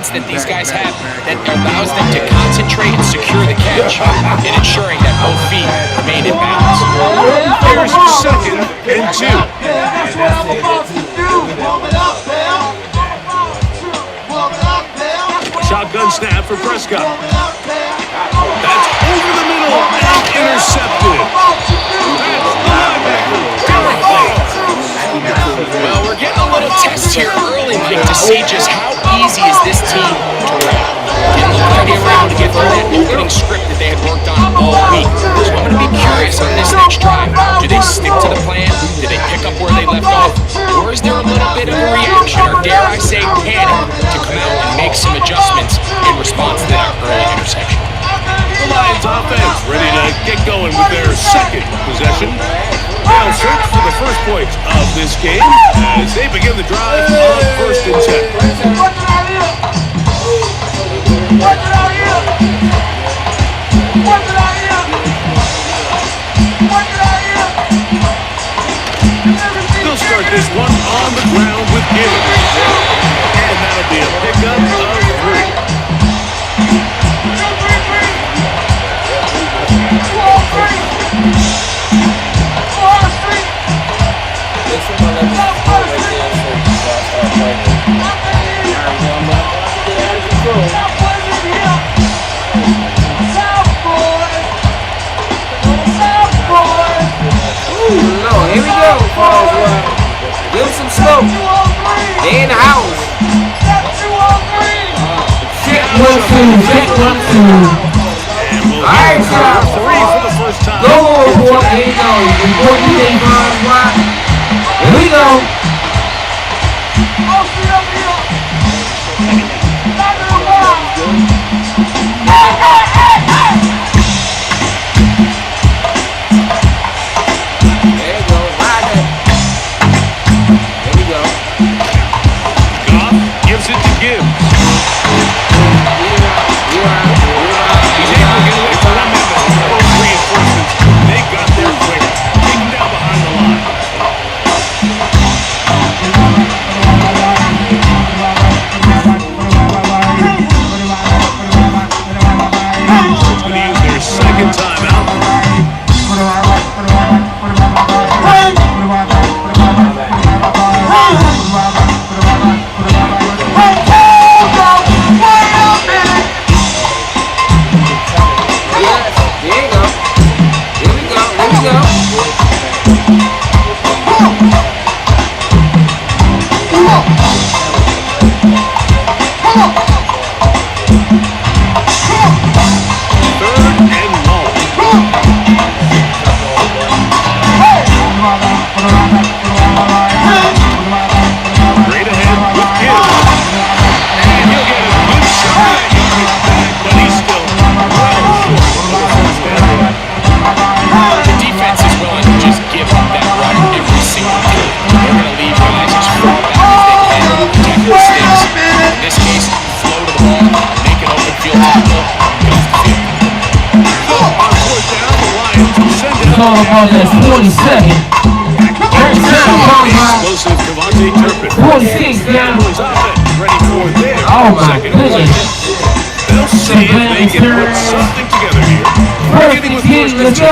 confidence that these guys have that allows them to concentrate and secure the catch and ensuring that both feet remain in balance. Here's 2nd and 2. Shotgun snap for Prescott. That's over the middle and intercepted. That's the linebacker, Derek White. Well, we're getting a little test here early, Mike, to see just how easy is this team to run. It looked like they were able to get through that opening script that they had worked on all week. So I'm going to be curious on this next drive. Do they stick to the plan? Do they pick up where they left off? Or is there a little bit of a reaction, or dare I say panic, to come out and make some adjustments in response to that early interception? The Lions offense ready to get going with their 2nd possession. They'll search for the first points of this game as they begin the drive on 1st and 10. They'll start this one on the ground with Gibbs. And that'll be a pickup of 3. Here we go, give them some smoke. They in the house. Check 1, 2, check 1, 2. Alright, y'all. 3 for the first time. Go on, boy. Here you go. Report you think, Here we go. On this 42nd. Explosive Devontae Turpin. 46 down. Ready for their second possession. They'll see if they can put something together here. Beginning with 1st and 10.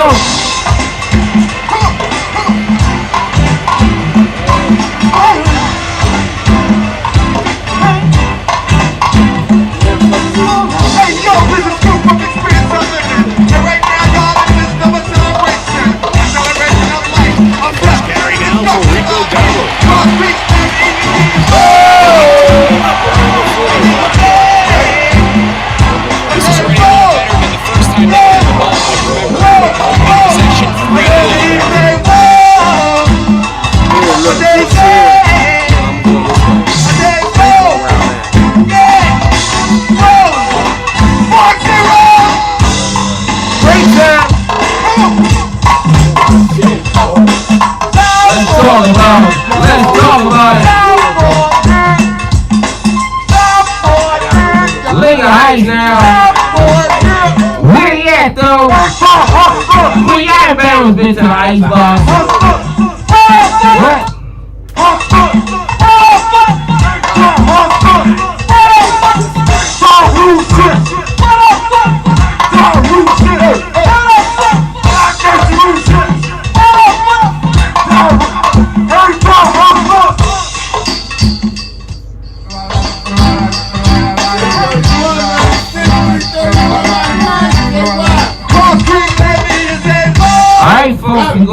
Been to the ice box. What?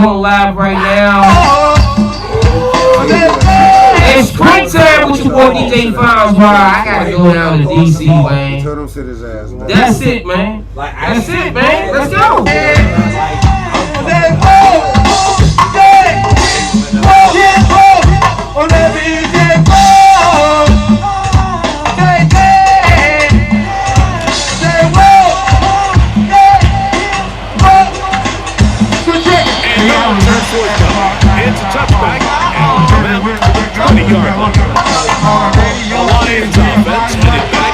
going live right now. It's springtime with your boy DJ Files. I gotta go down to DC, man. Tell him sit his ass down. That's it, man. That's it, man. Let's go. It's a touchback and a man to the 20-yard line. The Lions offense headed back.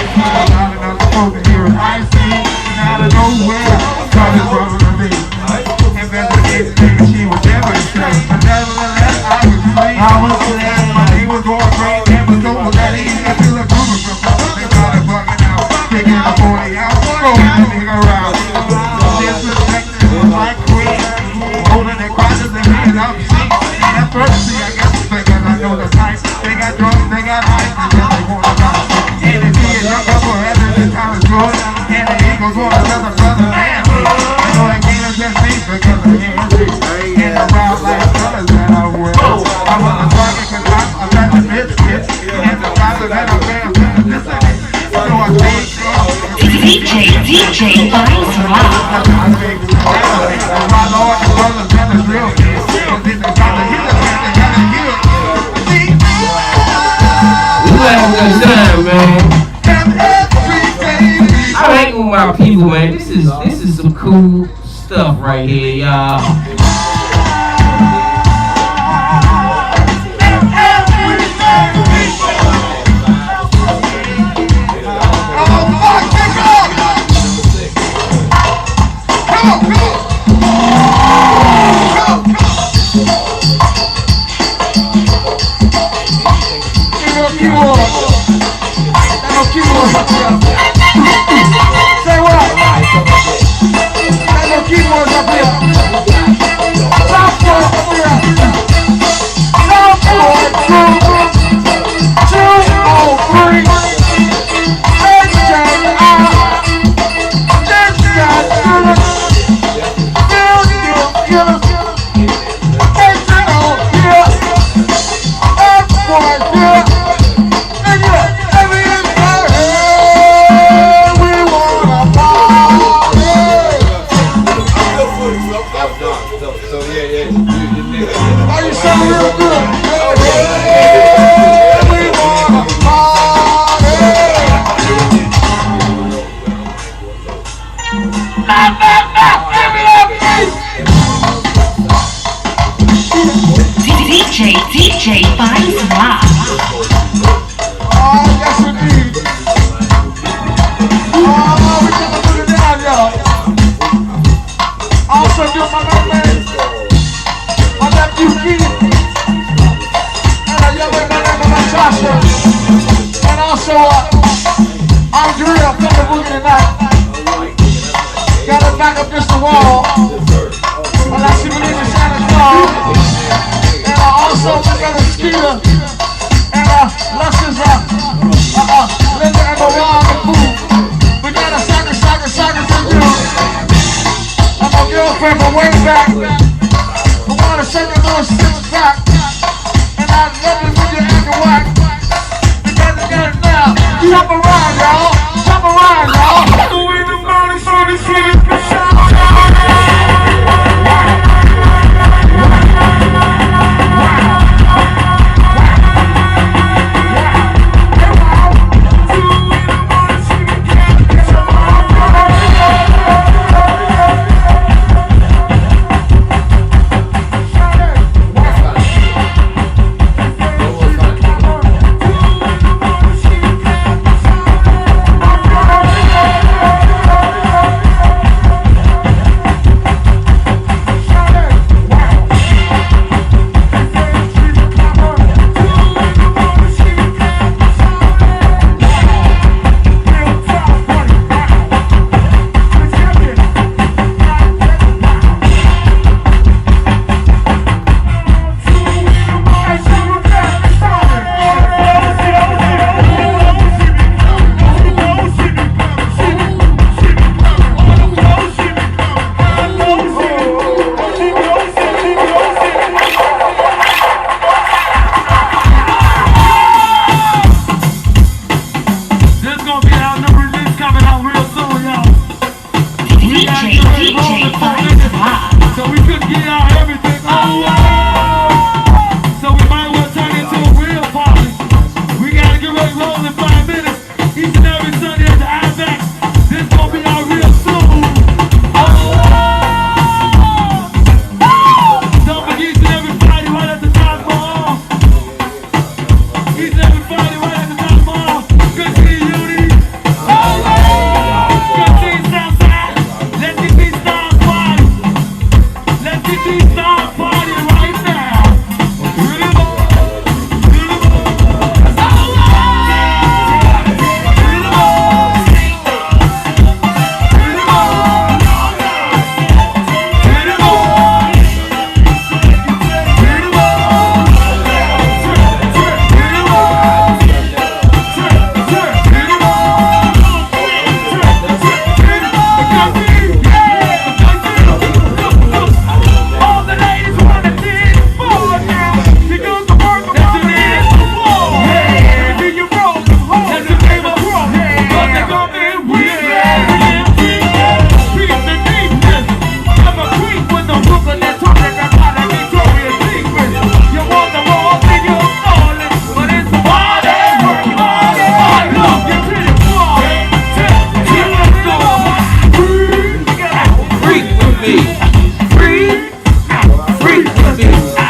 DJ Files I'm hanging with my people, man. This is some cool stuff right here, y'all. DJ Files Live. Yes indeed. We gotta put it down, y'all. Also do my man, my nephew Keith, and a young man by the name of Joshua, and also Andrea from the Boogie tonight. Gotta back up against the wall. And I see me in the Santa Claus. And also we got a Skeeter and Luscious Linda and Mariah the Fool. We got a sucker for you. And my girlfriend from way back. We want to shake a little six-pack. And I love it when you act a whack. We got to get it now. Jump around, y'all. Jump around, y'all. Doing the money for the city. Sunday at the IMAX. This gonna be out real soon. Don't forget each and every Friday right at the top mall. Each and every Friday right at the top mall. Good to see you, Uni. Good to see you, Southside. Let's get these stars party. Let's get these stars party right now. All the ladies wanna dance for now. You do the work that you did before. Yeah, do you roll the hole? That's the name of roll. But they gon' be weird. Peace and deepness. I'm a creep with the Brooklyn that talk like I got a Victoria's Secret. You want the walls in your stolen, but it's a party. I love you to the floor. Freak with me. Freak with me. DJ Spice Rock.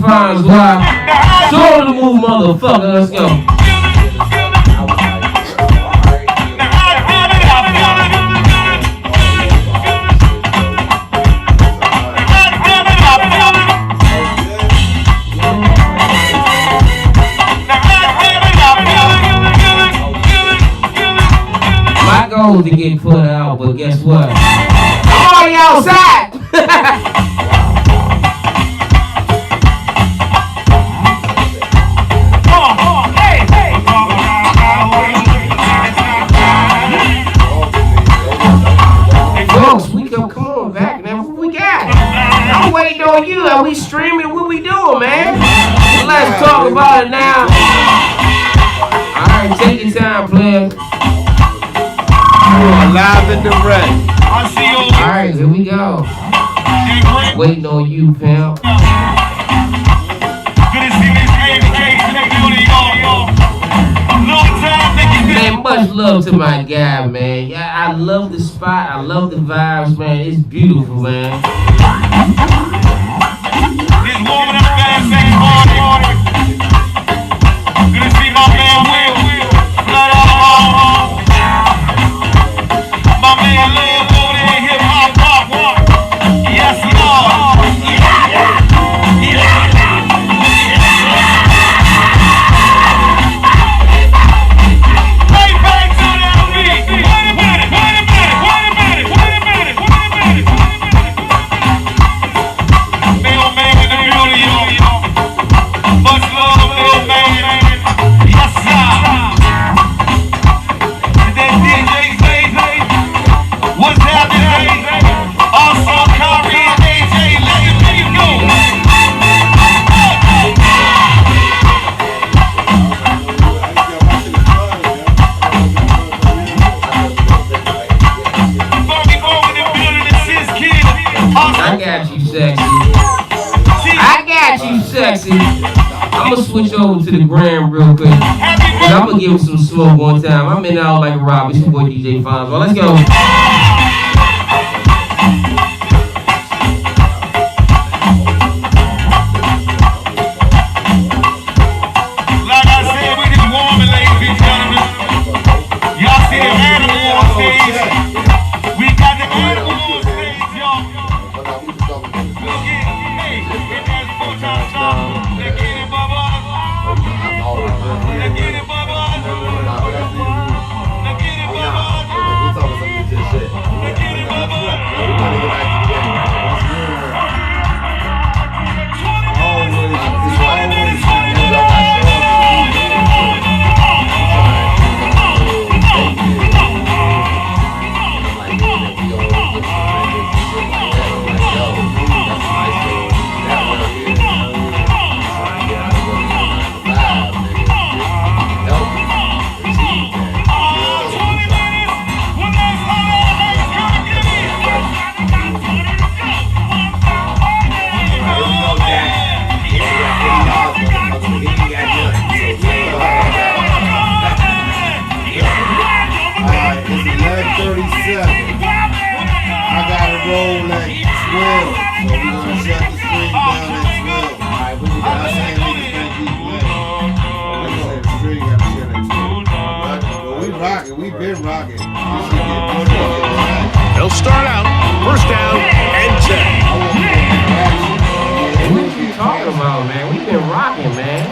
Finds why. Show the move, motherfucker. Let's go. My goal is to get put out, but guess what? I'm already outside. Come on back, man. What we got? I'm waiting on you. Are we streaming? What we doing, man? Let's talk about it now. Alright, take your time, player. Live and direct. Alright, here we go. Waiting on you, pimp. Man, much love to my guy, man. Yeah, I love the spot. I love the vibes, man. It's beautiful, man. It's warming up fast, second party. Good to see my man Will. I'm gonna switch over to the gram real quick. I'm gonna give him some smoke one time. I'm in out like a rob. It's your boy DJ Fonz. Well, let's go. They'll start out first down and 10. What you talking about, man? We've been rocking, man.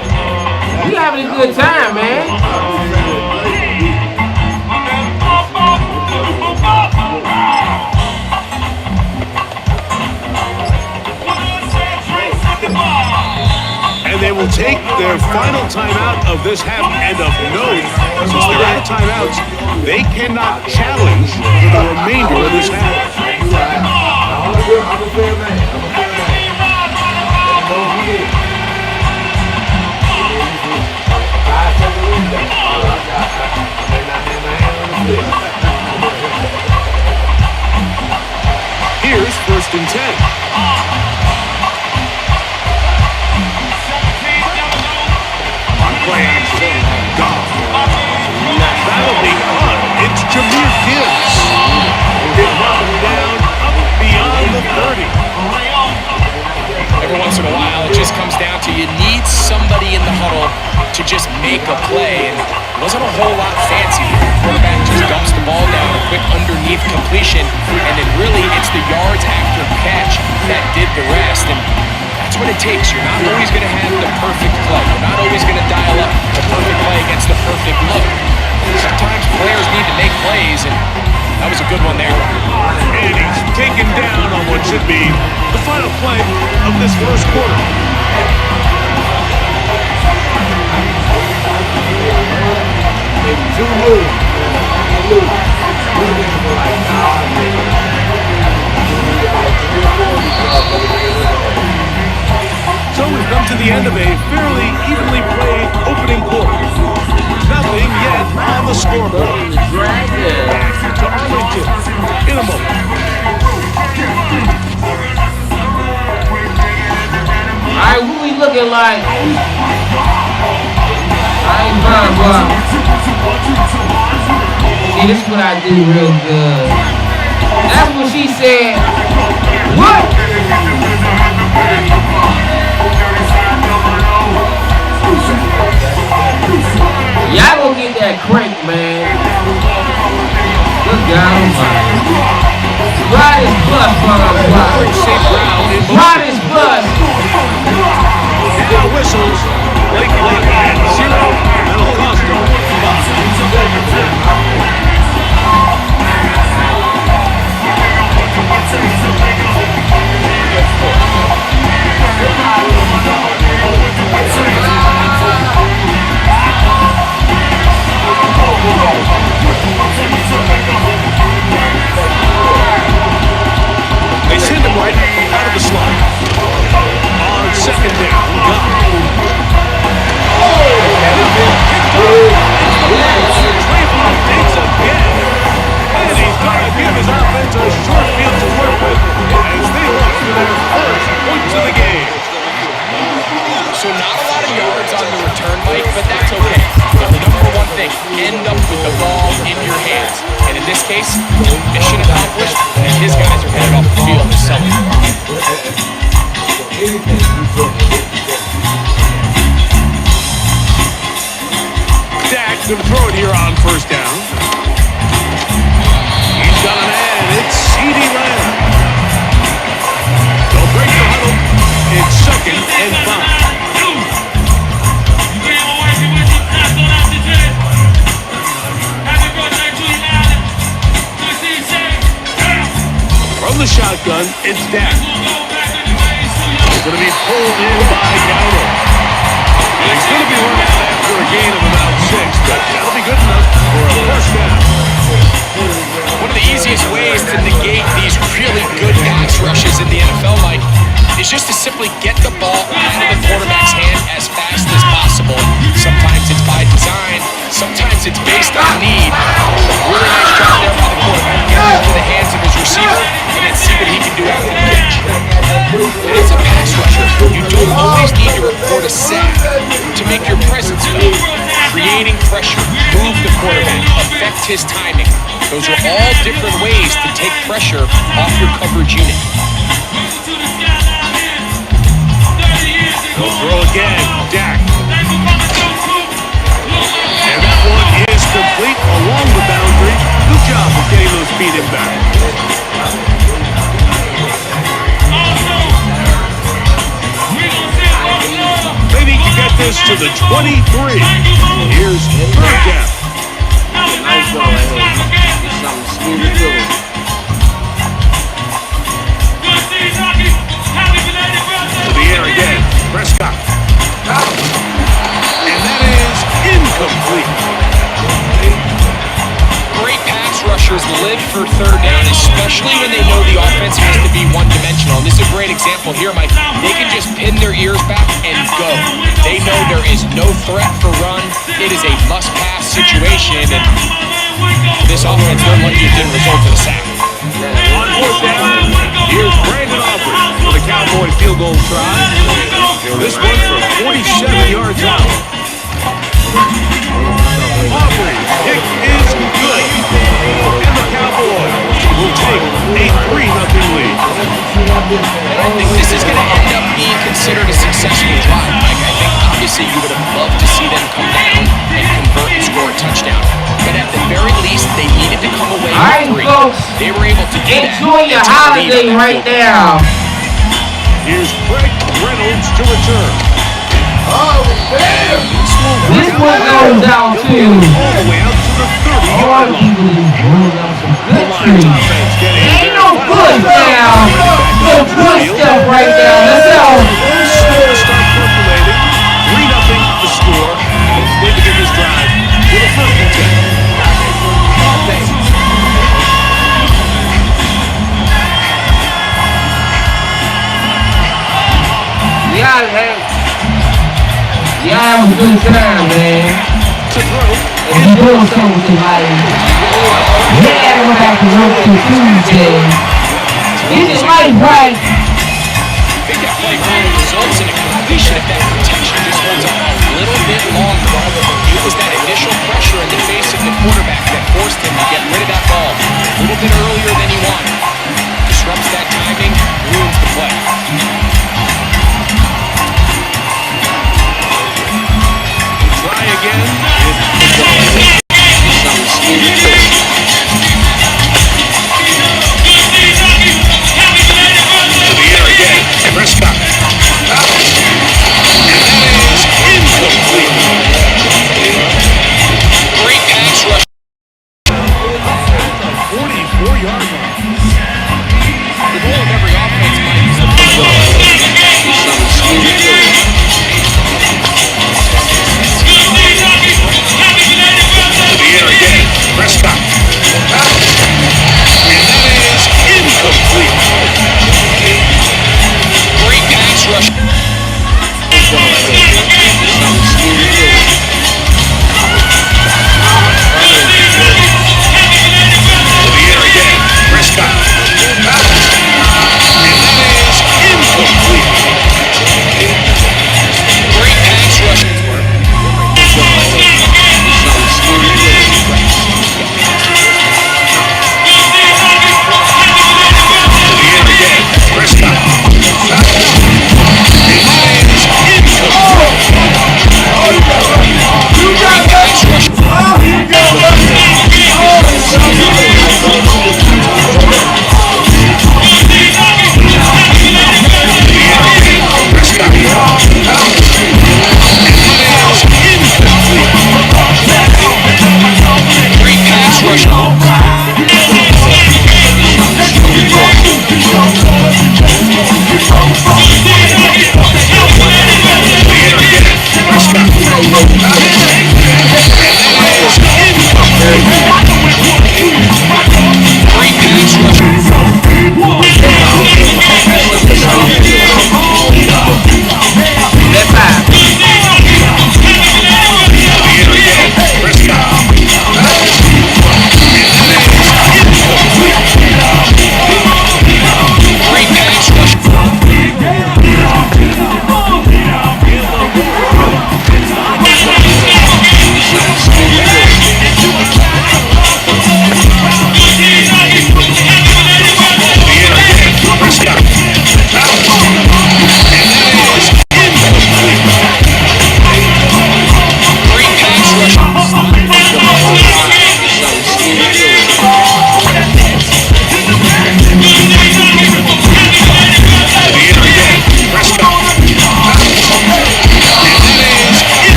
We having a good time, man. And they will take their final timeout of this half. And of note, since they're out of timeouts, they cannot challenge for the remainder of this half. Here's first and 10. Play action. Gone. That'll be on. It's Jahmyr Gibbs. Down up beyond the 30. Every once in a while, it just comes down to you need somebody in the huddle to just make a play. And it wasn't a whole lot fancy. The quarterback just dumps the ball down, a quick underneath completion, and then really it's the yards after catch that did the rest. And that's what it takes. You're not always going to have the perfect play. You're not always going to dial up the perfect play against the perfect look. Sometimes players need to make plays, and that was a good one there. And he's taken down on what should be the final play of this first quarter. So we've come to the end of a fairly evenly played opening quarter. Nothing yet on the scoreboard. Back to Arlington in a moment. Alright, what we looking like? I ain't fine, bro. See, this is what I do real good. That's what she said. What? Y'all gonna get that crank, man. Good God almighty. Ride his bus, motherfucker. Ride his bus. Now whistles. Late at 0. That'll cost them 5. They send him right out of the slot. On second down, got end up with the ball in your hands. And in this case, mission accomplished, and his guys are headed off the field to celebrate. Dak gonna throw it here on first down. He's got a man. It's CeeDee Lamb. They'll break the huddle. It's 2nd and 5. From the shotgun, it's Dak. It's going to be pulled in by Dowdle. And it's going to be run out after a gain of about 6, but that'll be good enough for a first down. One of the easiest ways to negate these really good pass rushes in the NFL, Mike, is just to simply get the ball out of the quarterback's hand as fast as possible. Sometimes it's by design, sometimes it's based on need. Really nice job there by the quarterback. Get it into the hands of his receiver and then see what he can do after the catch. And as a pass rusher, you don't always need to record a sack to make your presence felt. Creating pressure, move the quarterback, affect his timing. Those are all different ways to take pressure off your coverage unit. They'll throw again. Dak. And that one is complete along the boundary. Good job of getting those feet in back. Maybe he can get this to the 23. Here's 3rd down. Nice ball right here. Something smooth to it. To the air again. Prescott. And that is incomplete. Great pass rushers live for 3rd down, especially when they know the offense has to be one-dimensional. And this is a great example here, Mike. They can just pin their ears back and go. They know there is no threat for run. It is a must-pass situation, and this offense, they're lucky it didn't result in a sack. On 4th down, here's Brandon Aubrey for the Cowboy field goal try. This one from 47 yards out. Aubrey, kick is good. And the Cowboys will take a 3-0 lead. I think this is going to end up being considered a successful drive, Mike. I think obviously you would have loved to see them come down and convert and score a touchdown. But at the very least, they needed to come away with 3. Folks, they were able to do that. enjoy your holiday right now. Here's Greg Reynolds to return. This one goes out to All the way out to the 30-yard line. Ain't no good now. No good stuff right now. Let's go. Score start percolating. 3-0 the score. They begin this drive with a 1st and 10. Y'all have a good time, man. To throw. If you doing something tonight, you gotta go back to work till Tuesday. Get your life right. I think that play really results in a completion if that protection just holds up a little bit longer. It was that initial pressure in the face of the quarterback that forced him to get rid of that ball a little bit earlier than he wanted. Disrupts that timing, ruins the play. Try again. To the air again. Prescott. And that is incomplete.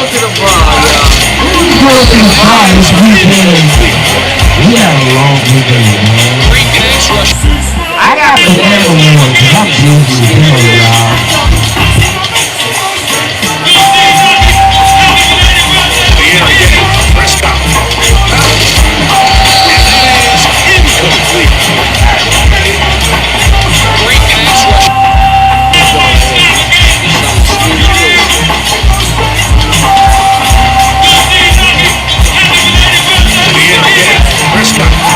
to the bar, y'all. Go to the bar this weekend. We had a long weekend, man. Great pass rush. I got the devil one because I'm busy with him, y'all. The air again. Prescott. And that is incomplete. Great pass rush. The air again. Prescott. And that is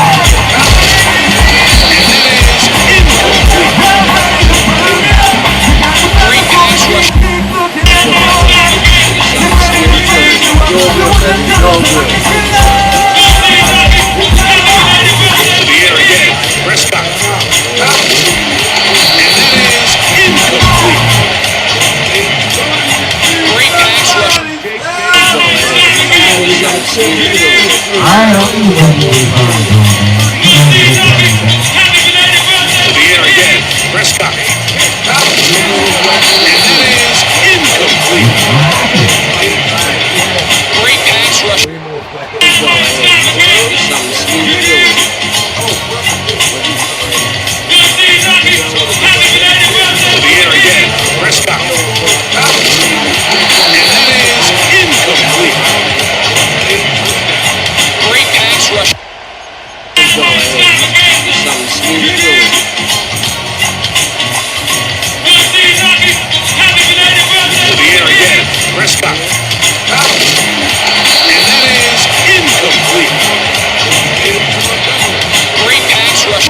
incomplete. Great pass rush. The air again. Prescott. And that is incomplete. Great pass rush. I don't even know what he's doing, The air again. Prescott. And that is incomplete. Great pass rush. The air again. Prescott. And that is incomplete. Great pass rush.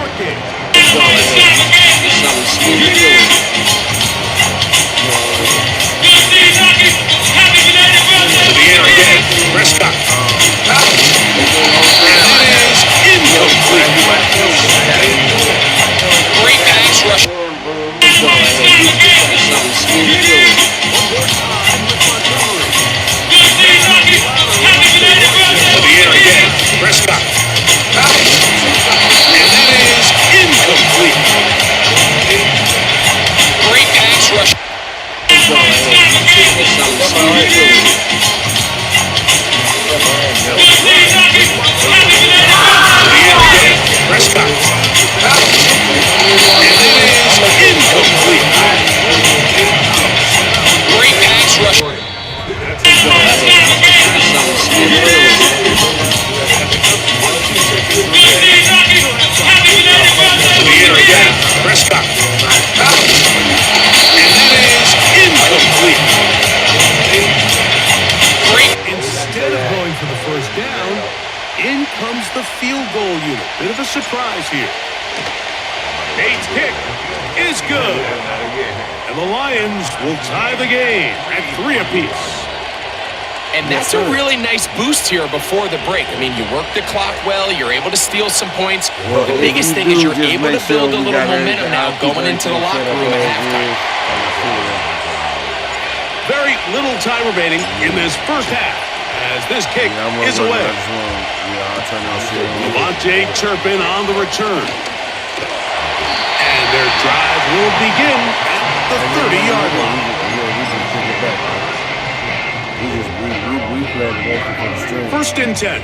The air again. Prescott. And that is incomplete. Great pass rush. The air again. Prescott. And that is incomplete. Great pass rush. The air again. Prescott. And that is incomplete. Great pass rush. The air again. Prescott. And that is incomplete. Great pass rush. The air again. Prescott. And that is incomplete. Great. Instead of going for the first down, in comes the field goal unit. Bit of a surprise here. Nate's kick is good. And the Lions will tie the game at 3 apiece. And that's a really nice boost here before the break. I mean, you work the clock well, you're able to steal some points. The biggest thing is you're able to build a little momentum now going into the locker room at halftime. Very little time remaining in this first half as this kick is away. Levante Turpin on the return. And their drive will begin at the 30-yard line. First and 10.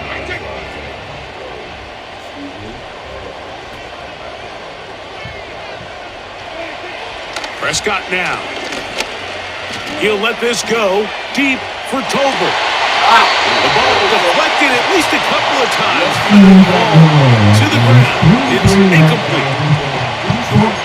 Prescott now. He'll let this go deep for Tolbert. The ball deflected at least a couple of times. To the ground. It's incomplete.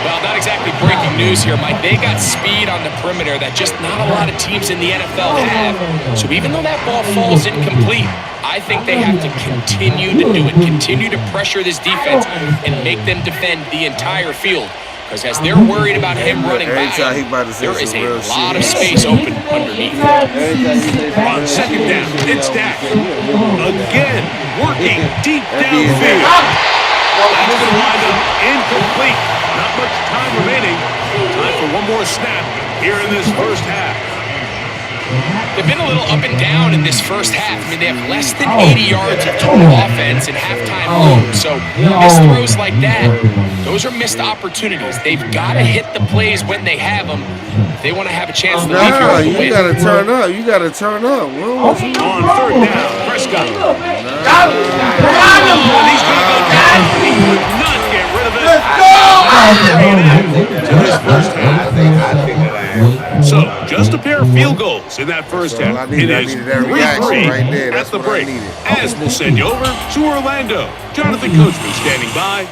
Well, not exactly breaking news here, Mike. They got speed on the perimeter that just not a lot of teams in the NFL have. So even though that ball falls incomplete, I think they have to continue to do it, continue to pressure this defense and make them defend the entire field. Because as they're worried about him running back, there is a lot of space open underneath. On second down, it's Dak. Again, working deep downfield. That's going to wind up incomplete. Not much time remaining. Time for one more snap here in this first half. They've been a little up and down in this first half. I mean, they have less than 80 yards of total offense in halftime alone. So missed throws like that, those are missed opportunities. They've got to hit the plays when they have them if they want to have a chance to leave here Nah, with the you win. gotta turn up. You gotta turn up. On third down, Prescott. Come on, And he's going to go down. He could not get rid of it. To this first half. So, just a pair of field goals in that first half. I It needed is that reaction 3-3 right there. at That's the what I break. needed. As we'll send you over to Orlando. Jonathan Coachman standing by.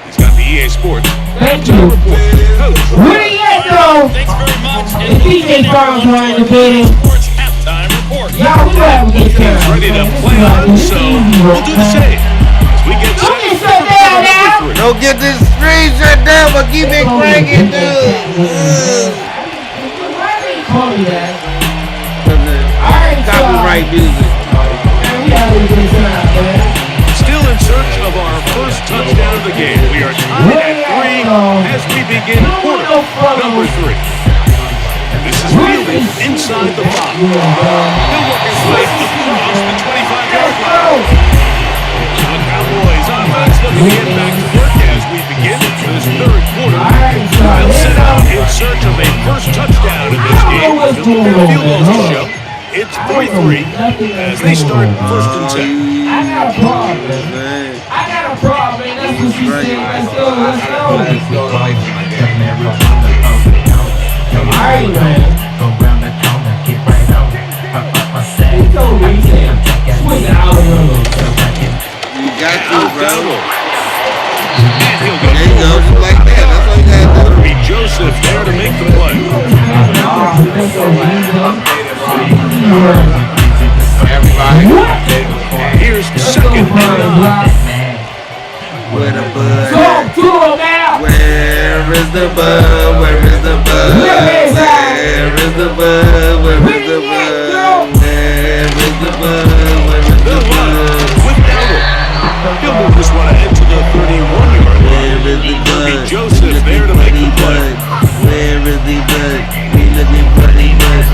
He's got the EA Sports halftime report. Coach. Where you at, though? Thanks very much. The DJ Charles are in the building. Sports halftime report. Y'all, we have a good time. Ready to play on, so we'll do the same. As we get Don't set get shut down now. Don't get this stream shut down, but keep it cranking, dude. Call me that. Alright, Copyright music. man, we had a good time, man. Still in search of our first touchdown of the game. We are tied at 3 as we begin quarter number 3. This is Fielding inside the box. He'll work his way across the 25-yard line. The Cowboys offense looking to get back to work as we begin this third quarter. They'll set out in search of a first touchdown in this game. They'll look for field goals to show. It's 3-3 as they start first and 10. I got a problem, man. I got a problem, man. That's what she said. Let's go, let's go. Alright, man. He told me, he said, swing out of You got to, bro. And he'll go There you go, just like that. That's all you gotta do. Be Joseph there to make the play. Here's second down. Where the bud? Talk to him now. Where is the bud? Where is the bud? Where is the bud? Where is the bud? Where is the bud? Where is the The line bud? with Dowdle. He'll move this one ahead to the 31-yard line. Where is the bud? Joseph there to make the play. Where is the bud? We looking for the bud.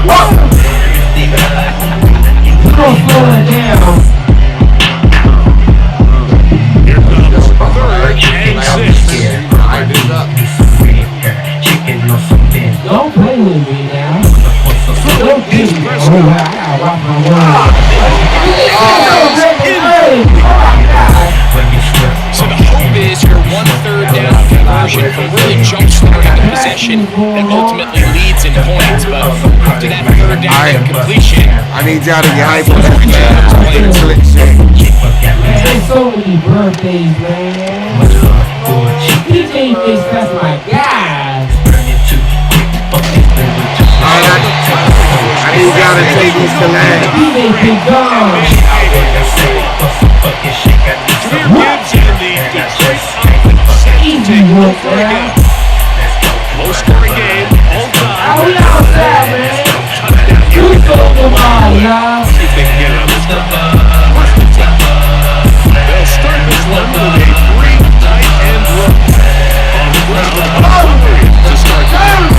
Don't slow it down. Here comes third and 6. Don't play with me now. Don't Here's do me. Prescott. Oh, I gotta watch my words. So the hope is your 1 3rd down conversion can really jump-starting the possession that ultimately leads in points. But after that 3rd down completion, I need y'all to get hype on that slick shit. There's so many birthdays, man. DJ thinks that's my guy. I need y'all to take this to land. DJ Big Dog. Jameer Gibbs and the Detroit offense Easy take work, over again. man. Low-scoring game all time. Oh, we outside, man. Touchdown. You so come on, y'all. See if they can get it on this one. First and 10. They'll start this one with a 3 tight end run. On the ground, hungry to start the game.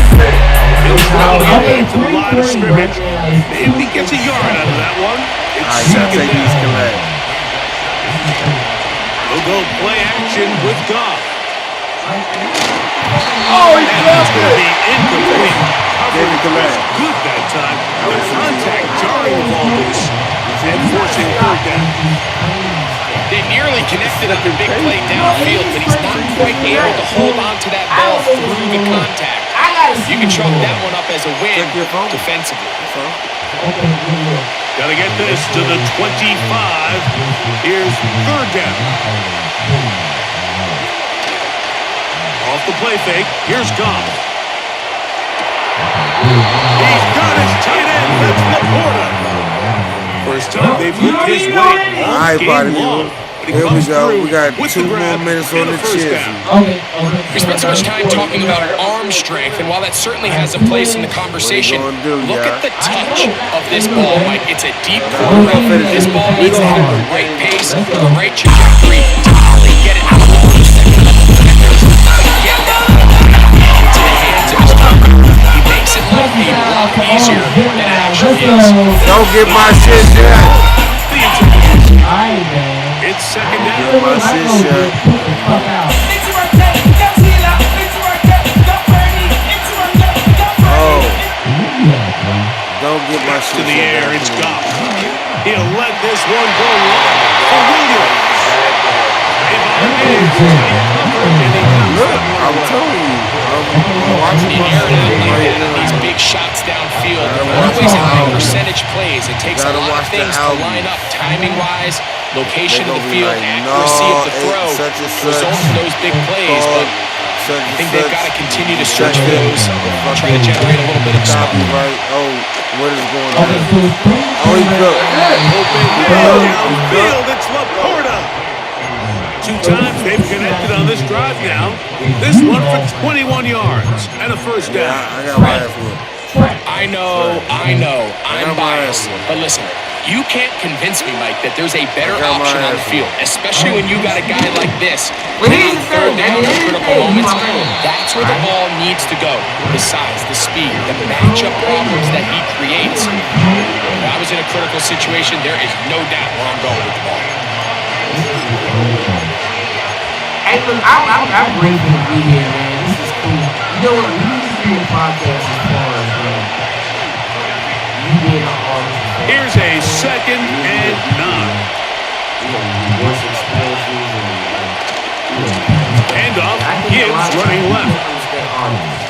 He'll travel into the line of scrimmage. Maybe he gets a yard out of that one. It's Alright, y'all second take these to down. land. They'll go play action with Goff. Oh, he And dropped it's going to it. be incomplete. Gave it to Coverage was land. good that time. The contact jarring the ball loose and forcing third down. they nearly connected on the big play downfield, but he's not quite able to hold on to that ball through the contact. You can chalk that one up as a win defensively. Got to get this to the 25. Here's third down. Off the play fake. Here's Goff. He's got his tight end. That's Laporta. First time they've looked his way all Alright, party game long. people. But he Here we comes go. through We got with 2 the more grab minutes and on the first chip. down. We spent so much time talking about arm strength, and while that certainly has a place in the conversation, What you gonna do, look y'all? at the touch of this ball, Mike. It's a deep quarter. This ball needs to have the right pace, the right trajectory to really get it out of the second. Get that into the hands of his partner. He makes it look a lot easier than it actually Let's go. Don't get my shit shut. Alright, man. It's second Get down. my shit shut. Put the fuck out. Oh. Don't get my To shit the shut. air, it's Goff. He'll let this one go long for Williams. Look, I'm telling you. I'm watching The my air shit out like right that, now. these big shots downfield, Gotta they're watch always the high album. percentage plays. It takes a Gotta lot of watch the things to album. line up, timing-wise, location They of the gonna be field, like, accuracy no, of the it's throw, such and such. result in those big plays. But I think they've got to continue to search for those, try to generate a little bit of spark. Copyright. Oh, what is going on? Okay, so it's 3. Oh, he cooked. Downfield, it's Laporta. 2 times they've connected on this drive now. This one for 21 yards and a first down. I got my ass whooped. I know, I'm biased. But listen, you can't convince me, Mike, that there's a better I got my option on the ass field, especially when you got a guy like this. Well, here's the Third thing, down man. in critical Hey, moments, my man. that's where the ball needs to go. The size, the speed, the matchup problems that he creates. If I was in a critical situation, there is no doubt where I'm going with the ball. Hey, look, I'm grateful to be here, man. This is cool. You know what? We need to do a podcast as far as, man, you being an artist. Here's a 2nd and 9. Voice experiences and, Handoff, I think a Gibbs lot of running times left. people understand artists.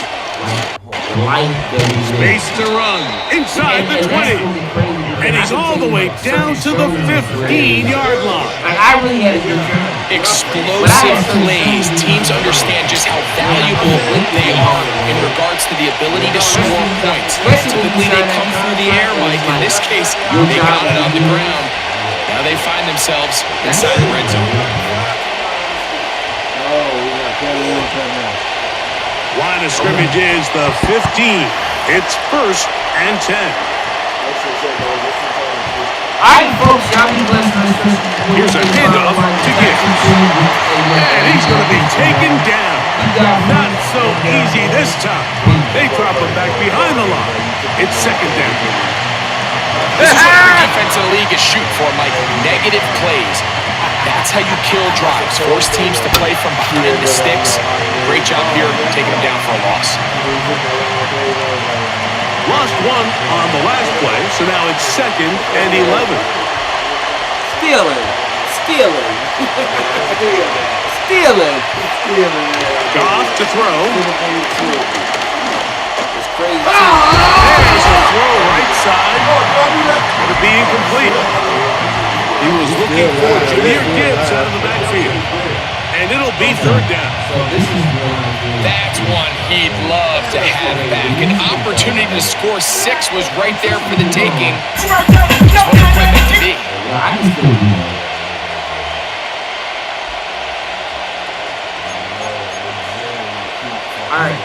The life that we live. Space to run inside the 20. And he's all the way down to the 15-yard line. Like, I really had a good time. Explosive plays. Teams understand just how valuable they are in regards to the ability to score points. Typically, they come through the air, Mike. In this case, they got it on the ground. Now they find themselves inside the red zone. Line of scrimmage is the 15. It's 1st and 10. All right, folks, y'all be blessed. Here's a handoff to Gibbs. And he's going to be taken down. Not so easy this time. They drop him back behind the line. It's 2nd down. This is what every defense in the league is shooting for, Mike. Negative plays. That's how you kill drives. Force teams to play from behind the sticks. Great job here, taking them down for a loss. Lost one on the last play, so now it's 2nd and 11. Stealing. Goff to throw. It's crazy. There's a throw right side. It'll be incomplete. He was looking for Jahmyr Gibbs out of the backfield. And it'll be 3rd down. That's one he'd love to have back. An opportunity to score 6 was right there for the taking. Just wasn't quite meant to be. I can still do that. All right.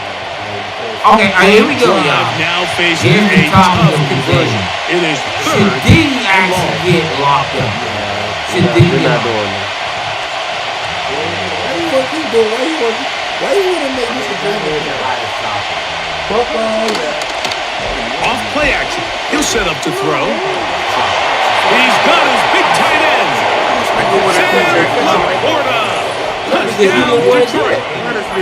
Okay, here we go, y'all. Now facing Here's the a problem tough with the conversion. It is Should 3rd Diddy and actually long. get locked up? Should Diddy get locked up? Why you want to make this a thing? Off play action. He'll set up to throw. He's got his big tight end. Sam Laporta. Touchdown, Detroit.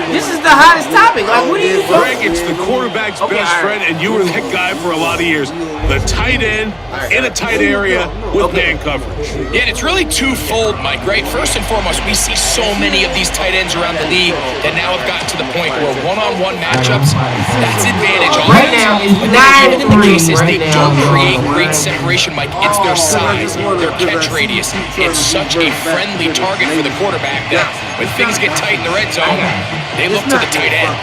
This is the hottest topic. Like, what are you Greg, doing? it's the quarterback's Okay, best all right. friend, and you were that guy for a lot of years. The tight end in a tight area with man coverage. Yeah, and it's really twofold, Mike, right? First and foremost, we see so many of these tight ends around the league that now have gotten to the point where one-on-one matchups, that's advantage on Right now, it's But then even in the 9-3 cases they right now. don't create great separation, Mike, it's their size, their catch radius. It's such a friendly target for the quarterback that when things get tight in the red zone, they look to the tight end.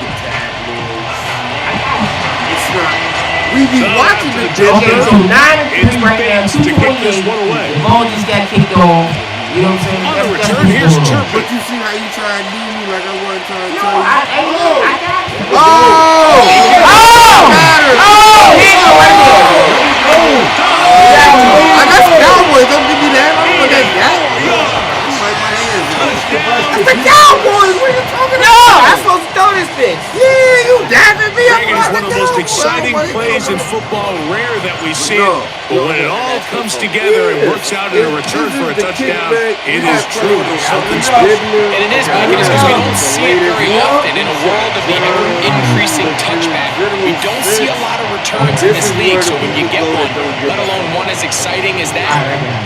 We be watching the Okay, so 9-3 It's right now, Bates to kick this 228. one away. The ball just got kicked off. You know what I'm saying? On the That's return, what's here's going on. Turpin. But you see how you try and do me like I wasn't trying to No, tell you? I got you. Oh! Here you go, right there. I got some Cowboys. Don't give me that. I don't know that guy. Touchdown, The Cowboys, what are you talking about? I'm supposed to throw this bitch. Yeah, you dabbing me. Greg, it is one of the most exciting plays in football. Rare that we we see it. But when it all comes together and works out in a return for a touchdown, it is truly something special. And it is, Mike, it is because we don't see it very often in a world of the ever-increasing touchback. We don't see a lot of returns in this league, so when you get one, let alone one as exciting as that,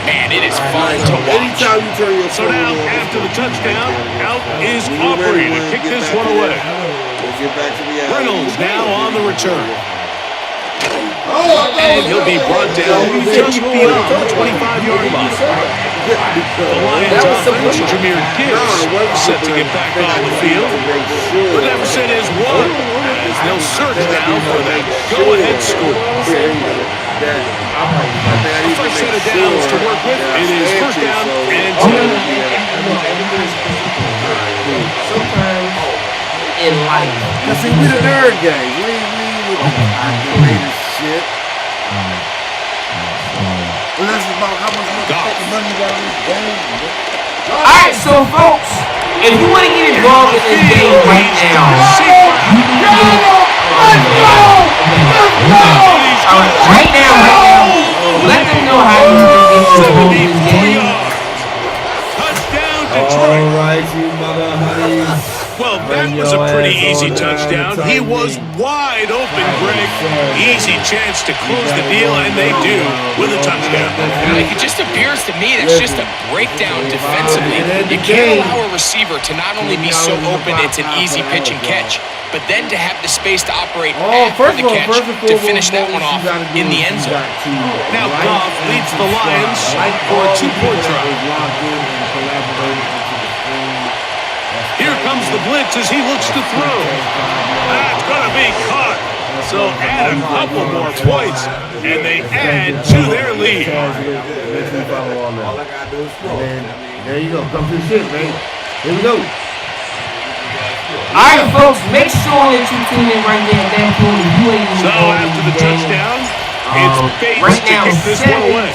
man, it is fun to watch. So now, after the touchdown, out is Aubrey to kick this one away. Reynolds now on the return. And he'll be brought down just beyond the 25-yard line. The Lions offense, Jahmyr Gibbs, set to get back on the field. The deficit is 1, as they'll search now for that go-ahead score. The first set of downs to work with, it is first down and 10. Sometimes in life. See, we the nerd gang. We with the shit. Well, that's about how much money you got in this game. Alright, so folks, if you want to get involved in this game right now, you can get right now, let them know how you can get involved in this game. Touchdown, Detroit. All right, you mother honeys. Well, that was a pretty easy touchdown. He was wide open, Greg. Easy chance to close the deal, and they do with a touchdown. Like, it just appears to me that's just a breakdown defensively. You can't allow a receiver to not only be so open it's an easy pitch and catch, but then to have the space to operate after the catch to finish that one off in the end zone. Now Goff leads the Lions for a 2-point try. Here comes the blitz as he looks to throw. That's going to be caught. So add a couple more points, and they add to their lead. There you go. Come to the shit, man. Here we go. Alright, folks, make sure that you tune in right there at that point. If you ain't even So involved in after the the game. touchdown, it's Bates Right to now, kick this one away.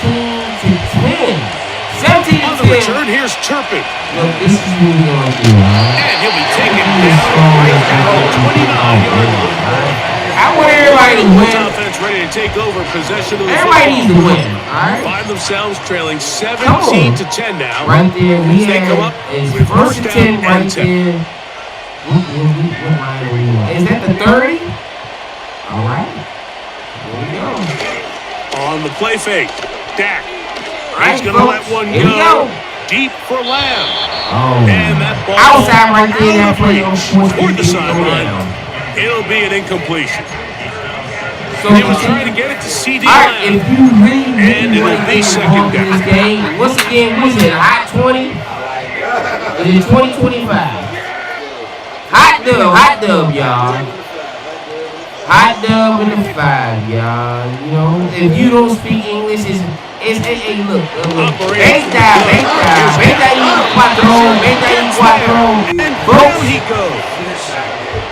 17-10. 17 On to the 10. return, here's Turpin. Look, this is what we're going to do. And he'll be taken down right at the 29-yard line. I want everybody to This win. offense ready to take over possession of the Everybody needs to football. win. Alright? Find themselves trailing 17 to 10 now. Right there, we As they come have up is with first and 10 right 10. there. What line are we on? Is that the 30? Alright. Here we go. On the play fake, Dak. Alright, He's going to let folks. one Here we go. go. Deep for Lamb. Oh. And that ball Outside right there, that out of play on reach fourth toward the and sideline. down. It'll be an incompletion. So He was trying to get it to C.D. alright, if Lamb. you really, And really it'll want to be get second involved in down. this game, once again, was it a hot 20? Is it 2025? Hot dub, y'all. Hot dub in the 5, y'all. You know, if you don't speak English, it's hey, look. Beta And down he goes.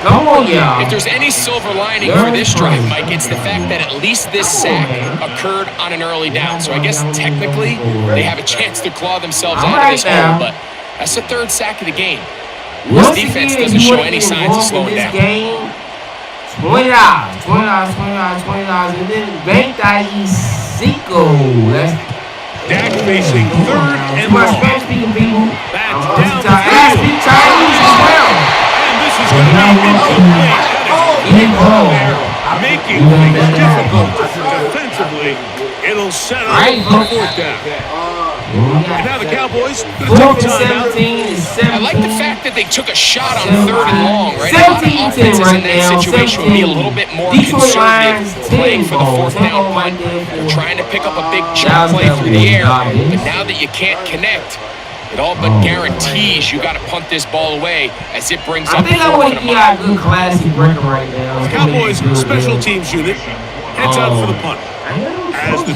Come on, y'all. If there's any silver lining for this drive, Mike, it's the fact that at least this sack occurred on an early down. So I guess technically they have a chance to claw themselves out of this hole, but that's the 3rd sack of the game. This Once defense again, doesn't you show wanna any get signs of involved slowing in this down. game, $20, and then bank that Zico. That's Dak facing 3rd and my long. Spanish speaking people. Back And down the I field. speak Chinese as well. And this is going to be incomplete. Get involved. Making things difficult defensively. It'll set up Right, for folks. 4th down. And now the Cowboys take 4th and timeout. 17 is 17. I like the fact that they took a shot on 3rd and long, right? A lot of 17-10 offenses right in that now. situation would be a little bit more Detroit Lions, conservative playing for the 4th down right punt. there. They're trying to pick up a big chunk play through the air, but now that you can't connect, it all but guarantees you got to punt this ball away as it brings I up think I 4th want and to a get mile. out a good classic record right now. Cowboys special teams unit heads out for the punt. I know. As the